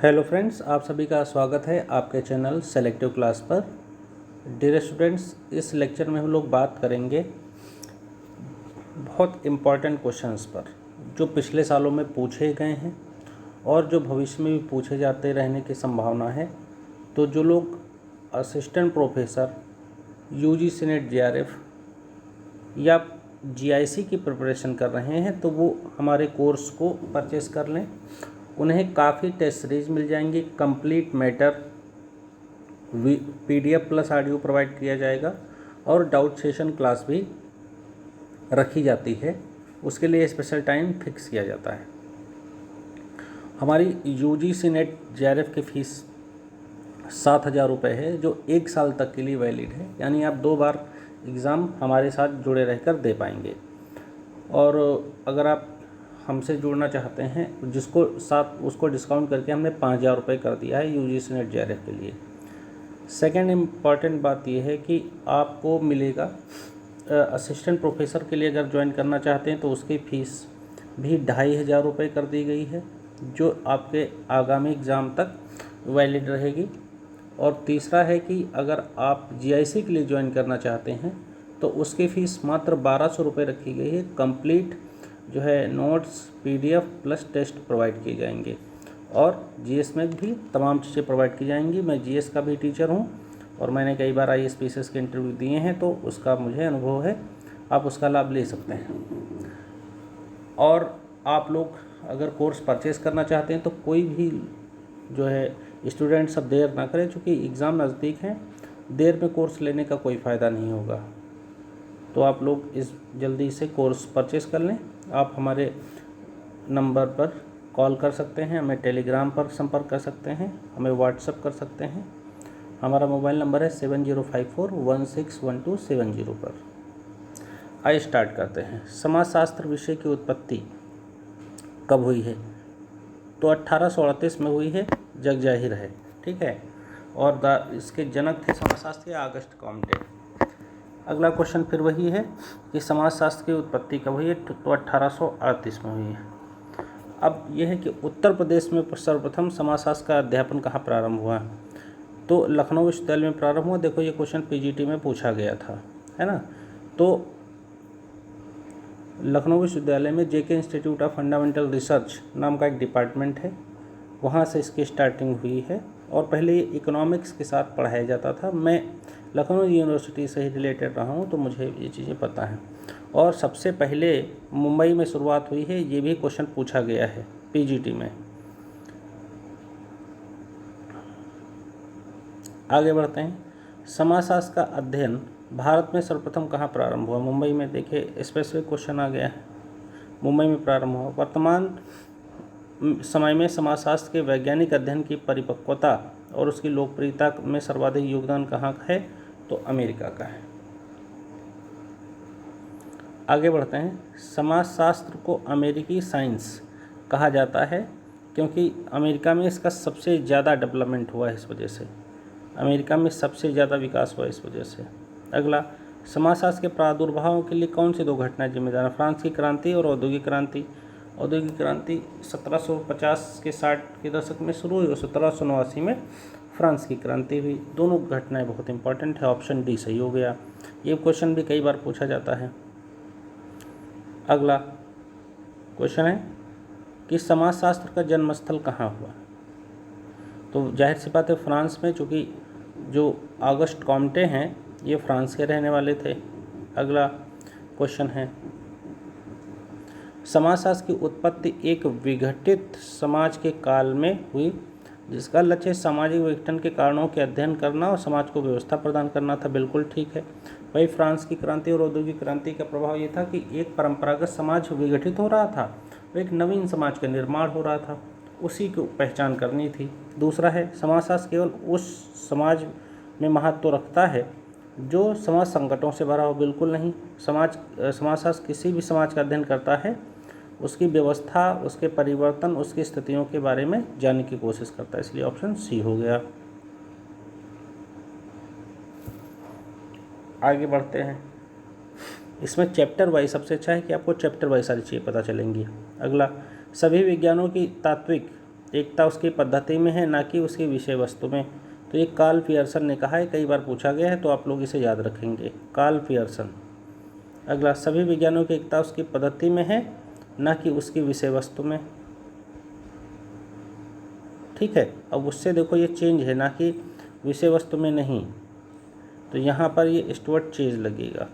Hello friends, आप सभी का स्वागत है आपके चैनल सेलेक्टिव क्लास पर। डियर स्टूडेंट्स, इस लेक्चर में हम लोग बात करेंगे बहुत इम्पॉर्टेंट क्वेश्चंस पर जो पिछले सालों में पूछे गए हैं और जो भविष्य में भी पूछे जाते रहने की संभावना है। तो जो लोग assistant professor UGC net JRF या जीआईसी की प्रिपरेशन कर रहे हैं तो वो हमारे कोर्स को परचेस कर लें। उन्हें काफ़ी टेस्ट सीरीज मिल जाएंगी, complete matter PDF plus audio provide किया जाएगा और डाउट सेशन क्लास भी रखी जाती है। उसके लिए स्पेशल टाइम फिक्स किया जाता है। हमारी यूजीसी नेट जेआरएफ की फ़ीस 7,000 रुपये है, जो 1 साल तक के लिए वैलिड है, यानी आप 2 बार एग्ज़ाम हमारे साथ जुड़े रहकर दे पाएंगे। और अगर आप हमसे जुड़ना चाहते हैं जिसको साथ उसको डिस्काउंट करके हमने 5,000 रुपये कर दिया है यूजीसी नेट जेआरएफ के लिए। सेकेंड इम्पॉर्टेंट बात यह है कि आपको मिलेगा असिस्टेंट प्रोफेसर के लिए अगर ज्वाइन करना चाहते हैं तो उसकी फ़ीस भी 2,500 रुपये कर दी गई है, जो आपके आगामी एग्ज़ाम तक वैलिड रहेगी। और तीसरा है कि अगर आप जीआईसी के लिए ज्वाइन करना चाहते हैं तो उसकी फ़ीस मात्र 1,200 रुपये रखी गई है। कंप्लीट जो है notes PDF plus test provide किए जाएंगे और जीएस में भी तमाम चीज़ें प्रोवाइड की जाएंगी। मैं जीएस का भी टीचर हूं और मैंने कई बार आईएएस पीसीएस के इंटरव्यू दिए हैं, तो उसका मुझे अनुभव है, आप उसका लाभ ले सकते हैं। और आप लोग अगर कोर्स परचेज़ करना चाहते हैं तो कोई भी जो है स्टूडेंट सब देर ना करें, चूँकि एग्ज़ाम नज़दीक हैं, देर में कोर्स लेने का कोई फ़ायदा नहीं होगा। तो आप लोग इस जल्दी से कोर्स परचेज़ कर लें। आप हमारे नंबर पर कॉल कर सकते हैं, हमें टेलीग्राम पर संपर्क कर सकते हैं, हमें व्हाट्सएप कर सकते हैं। हमारा मोबाइल नंबर है 7054161270 पर। आइए स्टार्ट करते हैं। समाजशास्त्र विषय की उत्पत्ति कब हुई है? तो 1838 में हुई है, जग जाहिर है, ठीक है। और इसके जनक थे समाजशास्त्र के ऑगस्ट कॉम्टे। अगला क्वेश्चन फिर वही है कि समाजशास्त्र की उत्पत्ति कब हुई है? तो 1838 में हुई है। अब यह है कि उत्तर प्रदेश में सर्वप्रथम समाजशास्त्र का अध्यापन कहाँ प्रारंभ हुआ? तो लखनऊ विश्वविद्यालय में प्रारंभ हुआ। देखो, ये क्वेश्चन पीजीटी में पूछा गया था, है ना। तो लखनऊ विश्वविद्यालय में जेके इंस्टीट्यूट ऑफ फंडामेंटल रिसर्च नाम का एक डिपार्टमेंट है, वहाँ से इसकी स्टार्टिंग हुई है। और पहले ये इकोनॉमिक्स के साथ पढ़ाया जाता था। मैं लखनऊ यूनिवर्सिटी से ही रिलेटेड रहा हूँ, तो मुझे ये चीज़ें पता हैं। और सबसे पहले मुंबई में शुरुआत हुई है, ये भी क्वेश्चन पूछा गया है पीजीटी में। आगे बढ़ते हैं। समाजशास्त्र का अध्ययन भारत में सर्वप्रथम कहाँ प्रारंभ हुआ? मुंबई में। देखिए, स्पेसिफिक क्वेश्चन आ गया है, मुंबई में प्रारंभ हुआ। वर्तमान समय में समाजशास्त्र के वैज्ञानिक अध्ययन की परिपक्वता और उसकी लोकप्रियता में सर्वाधिक योगदान कहाँ का है? तो अमेरिका का है। आगे बढ़ते हैं। समाजशास्त्र को अमेरिकी साइंस कहा जाता है क्योंकि अमेरिका में इसका सबसे ज़्यादा डेवलपमेंट हुआ है, इस वजह से अमेरिका में सबसे ज़्यादा विकास हुआ इस वजह से। अगला, समाजशास्त्र के प्रादुर्भाव के लिए कौन सी 2 घटनाएं जिम्मेदार हैं? फ्रांस की क्रांति और औद्योगिक क्रांति। औद्योगिक क्रांति 1750 के 60 के दशक में शुरू हुई और 1789 में फ्रांस की क्रांति हुई। दोनों घटनाएं बहुत इंपॉर्टेंट है। ऑप्शन डी सही हो गया। ये क्वेश्चन भी कई बार पूछा जाता है। अगला क्वेश्चन है कि समाजशास्त्र का जन्मस्थल कहाँ हुआ? तो जाहिर सी बात है फ्रांस में, चूँकि जो ऑगस्ट कॉम्टे हैं ये फ्रांस के रहने वाले थे। अगला क्वेश्चन है, समाजशास्त्र की उत्पत्ति एक विघटित समाज के काल में हुई जिसका लक्ष्य सामाजिक विघटन के कारणों के अध्ययन करना और समाज को व्यवस्था प्रदान करना था। बिल्कुल ठीक है। वही फ्रांस की क्रांति और औद्योगिक क्रांति का प्रभाव ये था कि एक परंपरागत समाज विघटित हो रहा था, एक नवीन समाज का निर्माण हो रहा था, उसी को पहचान करनी थी। दूसरा है, समाजशास्त्र केवल उस समाज में महत्व रखता है जो समाज संकटों से भरा हो। बिल्कुल नहीं। समाजशास्त्र किसी भी समाज का अध्ययन करता है, उसकी व्यवस्था, उसके परिवर्तन, उसकी स्थितियों के बारे में जानने की कोशिश करता है। इसलिए ऑप्शन सी हो गया। आगे बढ़ते हैं। इसमें चैप्टर वाइज सबसे अच्छा है कि आपको चैप्टर वाइज सारी चीज़ें पता चलेंगी। अगला, सभी विज्ञानों की तात्विक एकता उसकी पद्धति में है, ना कि उसकी विषय वस्तु में। तो ये कार्ल पियर्सन ने कहा है, कई बार पूछा गया है, तो आप लोग इसे याद रखेंगे, कार्ल पियर्सन। अगला, सभी विज्ञानों की एकता उसकी पद्धति में है, ना कि उसकी विषय वस्तु में। ठीक है, अब उससे देखो ये चेंज है, ना कि विषय वस्तु में नहीं, तो यहाँ पर ये स्टुअर्ट चेंज लगेगा।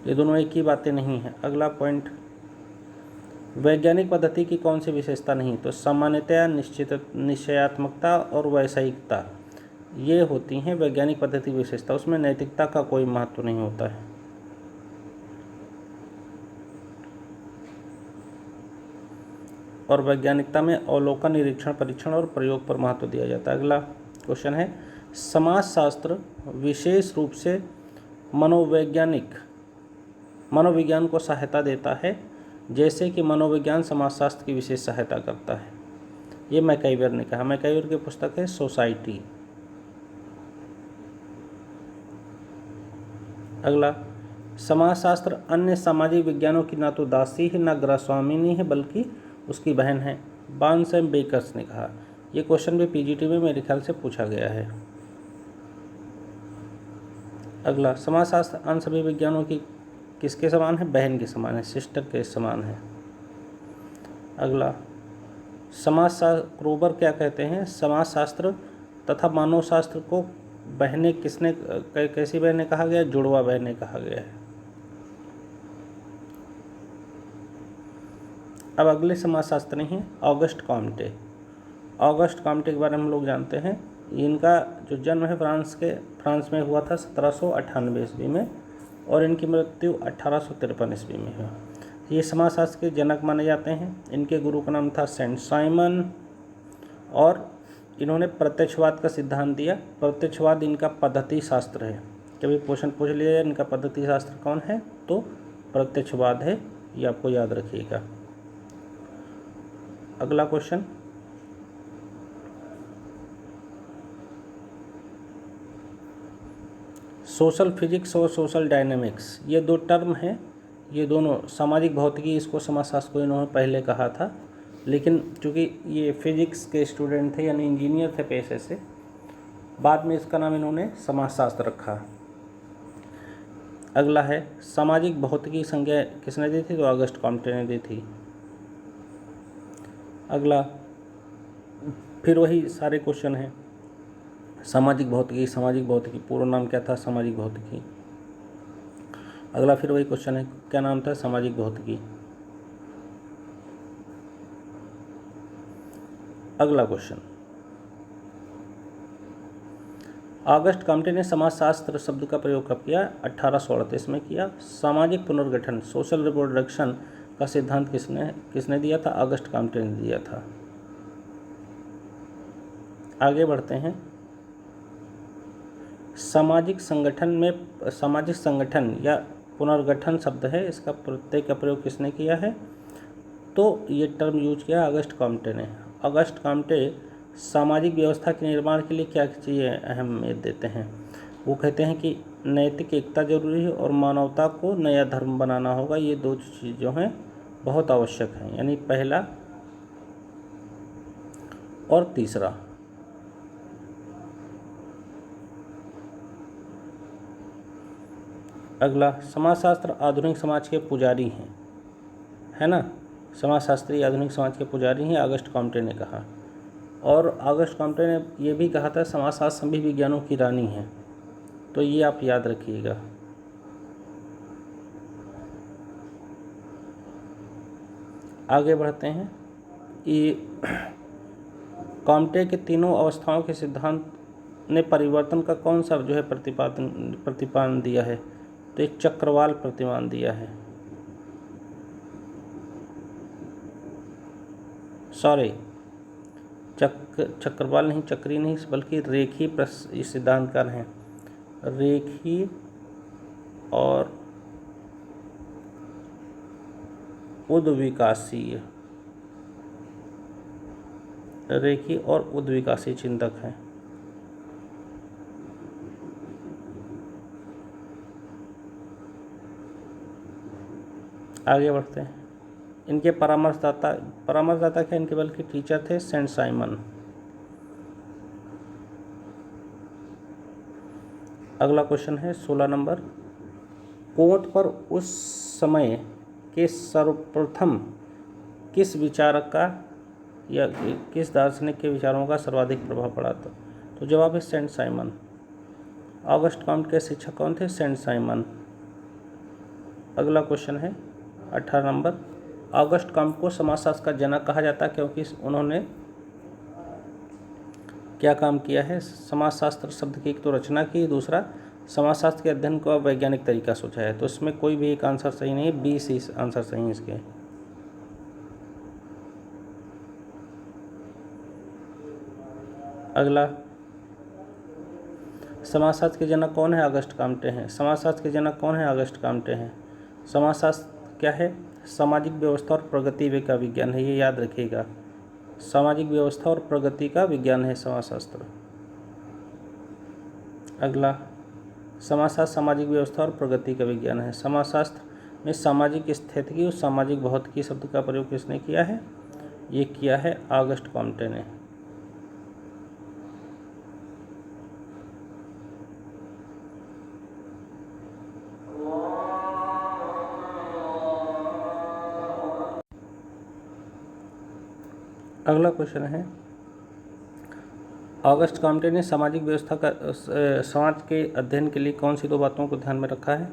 ये दोनों एक ही बातें नहीं हैं। अगला पॉइंट, वैज्ञानिक पद्धति की कौन सी विशेषता नहीं? तो सामान्यतया, निश्चयात्मकता और वैषयिकता, ये होती हैं वैज्ञानिक पद्धति की विशेषता। उसमें नैतिकता का कोई महत्व नहीं होता है। और वैज्ञानिकता में अवलोकन, निरीक्षण, परीक्षण और प्रयोग पर महत्व दिया जाता है। अगला क्वेश्चन है, समाजशास्त्र विशेष रूप से मनोविज्ञान को सहायता देता है, जैसे कि मनोविज्ञान समाजशास्त्र की विशेष सहायता करता है। ये मैकाइवर ने कहा। मैकाइवर की पुस्तक है सोसाइटी। अगला, समाजशास्त्र अन्य सामाजिक विज्ञानों की ना तो दासी है, ना गृहस्वामिनी है, बल्कि उसकी बहन है, बार्न्स एंड बेकर्स ने कहा। ये क्वेश्चन भी पीजीटी में मेरे ख्याल से पूछा गया है। अगला, समाजशास्त्र अन्य सभी विज्ञानों की किसके समान है? बहन के समान है, सिस्टर के समान है। अगला, समाजशास्त्र, क्रोबर क्या कहते हैं? समाजशास्त्र तथा मानवशास्त्र को बहनें कैसी बहनें कहा गया? जुड़वा बहनें कहा गया है। अब अगले समाजशास्त्री हैं ऑगस्ट कॉम्टे। ऑगस्ट कॉम्टे के बारे में हम लोग जानते हैं। इनका जो जन्म है फ्रांस में हुआ था 1798 ईस्वी में, और इनकी मृत्यु 1853 ईस्वी में हुई। ये समाजशास्त्र के जनक माने जाते हैं। इनके गुरु का नाम था सेंट साइमन, और इन्होंने प्रत्यक्षवाद का सिद्धांत दिया। प्रत्यक्षवाद इनका पद्धति शास्त्र है। कभी क्वेश्चन पूछ लिया जाए इनका पद्धति शास्त्र कौन है, तो प्रत्यक्षवाद है, ये आपको याद रखिएगा। अगला क्वेश्चन, सोशल फिजिक्स और सोशल डायनेमिक्स, ये दो टर्म हैं। ये दोनों, सामाजिक भौतिकी इसको समाजशास्त्र को इन्होंने पहले कहा था, लेकिन चूँकि ये फिजिक्स के स्टूडेंट थे यानी इंजीनियर थे पेशे से, बाद में इसका नाम इन्होंने समाजशास्त्र रखा। अगला है, सामाजिक भौतिकी की संज्ञा किसने दी थी? तो ऑगस्ट कॉम्टे ने दी थी। अगला, फिर वही सारे क्वेश्चन हैं। सामाजिक भौतिकी पूरा नाम क्या था? सामाजिक भौतिकी। अगला फिर वही क्वेश्चन है, क्या नाम था? सामाजिक भौतिकी। अगला क्वेश्चन, ऑगस्ट कॉम्टे ने समाजशास्त्र शब्द का प्रयोग कब किया? 1838 में किया। सामाजिक पुनर्गठन, सोशल रिप्रोडक्शन का सिद्धांत किसने दिया था? ऑगस्ट कॉम्टे ने दिया था। आगे बढ़ते हैं, सामाजिक संगठन या पुनर्गठन शब्द है, इसका प्रत्यय का प्रयोग किसने किया है? तो ये टर्म यूज किया ऑगस्ट कॉम्टे ने। ऑगस्ट कॉम्टे सामाजिक व्यवस्था के निर्माण के लिए क्या चीज़ें अहमियत देते हैं? वो कहते हैं कि नैतिक एकता जरूरी है और मानवता को नया धर्म बनाना होगा। ये दो चीज़ जो हैं बहुत आवश्यक हैं, यानी पहला और तीसरा। अगला, समाजशास्त्र आधुनिक समाज के पुजारी हैं, है ना? समाजशास्त्री आधुनिक समाज के पुजारी हैं, ऑगस्ट कॉम्टे ने कहा। और ऑगस्ट कॉम्टे ने यह भी कहा था समाजशास्त्र सभी विज्ञानों की रानी है, तो ये आप याद रखिएगा। आगे बढ़ते हैं, ये कॉम्टे के तीनों अवस्थाओं के सिद्धांत ने परिवर्तन का कौन सा जो है प्रतिपादन दिया है? तो एक चक्रवाल प्रतिमान दिया है। सॉरी, चक्रवाल नहीं, चक्री नहीं, बल्कि रेखी सिद्धांतकार हैं। रेखी और उद्विकासीय, रेखी और उद्विकासीय चिंतक हैं। आगे बढ़ते हैं, इनके परामर्शदाता क्या इनके बल्कि टीचर थे सेंट साइमन। अगला क्वेश्चन है 16 नंबर, कोट पर उस समय के सर्वप्रथम किस विचारक का या किस दार्शनिक के विचारों का सर्वाधिक प्रभाव पड़ा था? तो जवाब है सेंट साइमन। ऑगस्ट कॉम्ट के शिक्षक कौन थे? Saint Simon. अगला क्वेश्चन है 18 नंबर, ऑगस्ट कॉम्ट को समाजशास्त्र का जनक कहा जाता है क्योंकि उन्होंने क्या काम किया है? समाजशास्त्र शब्द की एक तो रचना की, दूसरा समाजशास्त्र के अध्ययन को वैज्ञानिक तरीका सोचा है। तो इसमें कोई भी एक आंसर सही नहीं है, बी सी आंसर सही है इसके। अगला, समाजशास्त्र के जनक कौन है? ऑगस्ट कॉम्टे हैं। समाजशास्त्र के जनक कौन है? ऑगस्ट कॉम्टे हैं। समाजशास्त्र क्या है? सामाजिक व्यवस्था और प्रगति का विज्ञान है, ये याद रखिएगा। सामाजिक व्यवस्था और प्रगति का विज्ञान है समाजशास्त्र। अगला, समाजशास्त्र सामाजिक व्यवस्था और प्रगति का विज्ञान है। समाजशास्त्र में सामाजिक स्थितिकी और सामाजिक भौतिकी शब्द का प्रयोग किसने किया है? ये किया है ऑगस्ट कॉम्टे ने। अगला क्वेश्चन है, ऑगस्ट कॉम्टे ने सामाजिक व्यवस्था का समाज के अध्ययन के लिए कौन सी दो बातों को ध्यान में रखा है?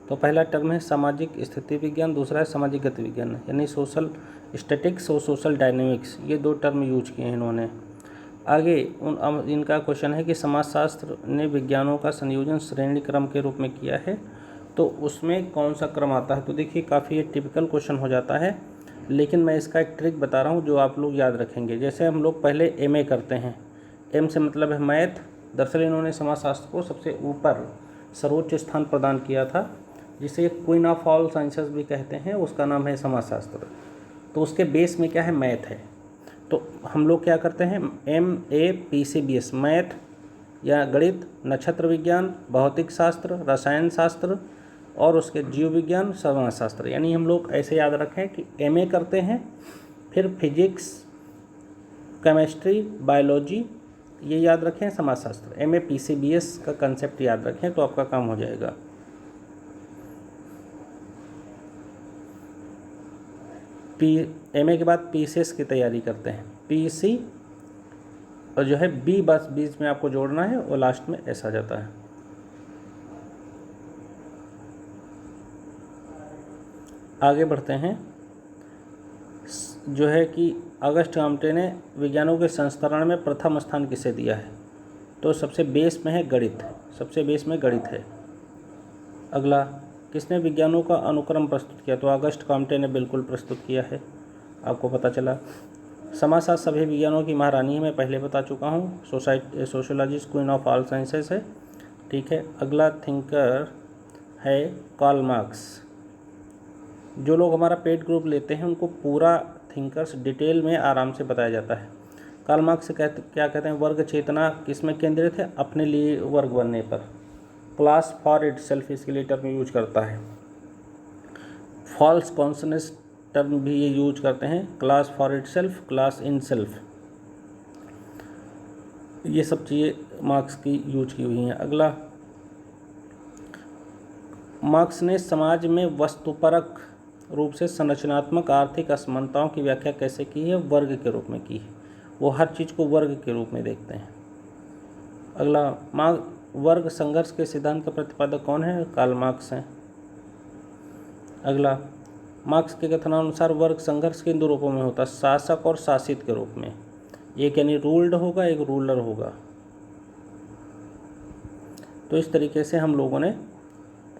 तो पहला टर्म है सामाजिक स्थिति विज्ञान, दूसरा है सामाजिक गति विज्ञान, यानी सोशल स्टैटिक्स और सोशल डायनेमिक्स, ये दो टर्म यूज किए हैं इन्होंने। आगे इनका क्वेश्चन है कि समाजशास्त्र ने विज्ञानों का संयोजन श्रेणी क्रम के रूप में किया है, तो उसमें कौन सा क्रम आता है? तो देखिए काफ़ी ये टिपिकल क्वेश्चन हो जाता है, लेकिन मैं इसका एक ट्रिक बता रहा हूँ जो आप लोग याद रखेंगे। जैसे हम लोग पहले एमए करते हैं, एम से मतलब है मैथ। दरअसल इन्होंने समाजशास्त्र को सबसे ऊपर सर्वोच्च स्थान प्रदान किया था, जिसे क्वीन ऑफ ऑल साइंसेस भी कहते हैं, उसका नाम है समाजशास्त्र। तो उसके बेस में क्या है? मैथ है। तो हम लोग क्या करते हैं? MAPCBS, मैथ या गणित, नक्षत्र विज्ञान, भौतिक शास्त्र, रसायन शास्त्र और उसके जीव विज्ञान, समाजशास्त्र, यानी हम लोग ऐसे याद रखें कि MA करते हैं, फिर फिजिक्स, केमिस्ट्री, बायोलॉजी, ये याद रखें समाजशास्त्र। MAPCBS का कंसेप्ट याद रखें तो आपका काम हो जाएगा। MA के बाद PCS की तैयारी करते हैं, PC और जो है B बस बीच में आपको जोड़ना है और लास्ट में S आ जाता है। आगे बढ़ते हैं, जो है कि ऑगस्ट कॉम्टे ने विज्ञानों के संस्करण में प्रथम स्थान किसे दिया है? तो सबसे बेस में है गणित, सबसे बेस में गणित है। अगला, किसने विज्ञानों का अनुक्रम प्रस्तुत किया? तो ऑगस्ट कॉम्टे ने बिल्कुल प्रस्तुत किया है, आपको पता चला। समाजशास्त्र सभी विज्ञानों की महारानी है, मैं पहले बता चुका हूँ। Sociologist queen of all sciences है, ठीक है। अगला थिंकर है कार्ल मार्क्स। जो लोग हमारा पेड ग्रुप लेते हैं उनको पूरा थिंकर्स डिटेल में आराम से बताया जाता है। कार्ल मार्क्स से क्या कहते हैं? वर्ग चेतना किस में केंद्रित है? अपने लिए वर्ग बनने पर। क्लास फॉर इट सेल्फ इसके लिए टर्म यूज करता है। फॉल्स कॉन्सनेंस टर्म भी ये यूज करते हैं, class for it self, class in self, ये सब चीज़ें मार्क्स की यूज की हुई हैं। अगला, मार्क्स ने समाज में वस्तुपरक रूप से संरचनात्मक आर्थिक असमानताओं की व्याख्या कैसे की है? वर्ग के रूप में की है। वो हर चीज़ को वर्ग के रूप में देखते हैं। अगला, वर्ग संघर्ष के सिद्धांत का प्रतिपादक कौन है? कार्ल मार्क्स हैं। अगला, मार्क्स के कथनानुसार वर्ग संघर्ष किन दो रूपों में होता है? शासक और शासित के रूप में। एक यानी रूल्ड होगा, एक रूलर होगा। तो इस तरीके से हम लोगों ने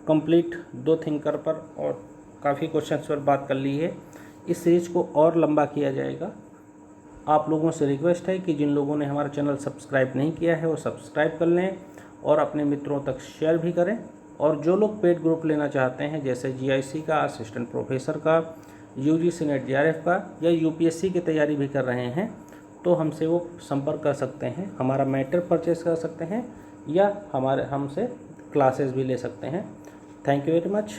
कंप्लीट दो थिंकर पर और काफ़ी क्वेश्चंस पर बात कर ली है। इस सीरीज को और लंबा किया जाएगा। आप लोगों से रिक्वेस्ट है कि जिन लोगों ने हमारा चैनल सब्सक्राइब नहीं किया है वो सब्सक्राइब कर लें और अपने मित्रों तक शेयर भी करें। और जो लोग पेड ग्रुप लेना चाहते हैं, जैसे GIC का, असिस्टेंट प्रोफेसर का, UGC नेट JRF का, या UPSC की तैयारी भी कर रहे हैं, तो हमसे वो संपर्क कर सकते हैं। हमारा मैटर परचेस कर सकते हैं या हमसे क्लासेस भी ले सकते हैं। Thank you very much.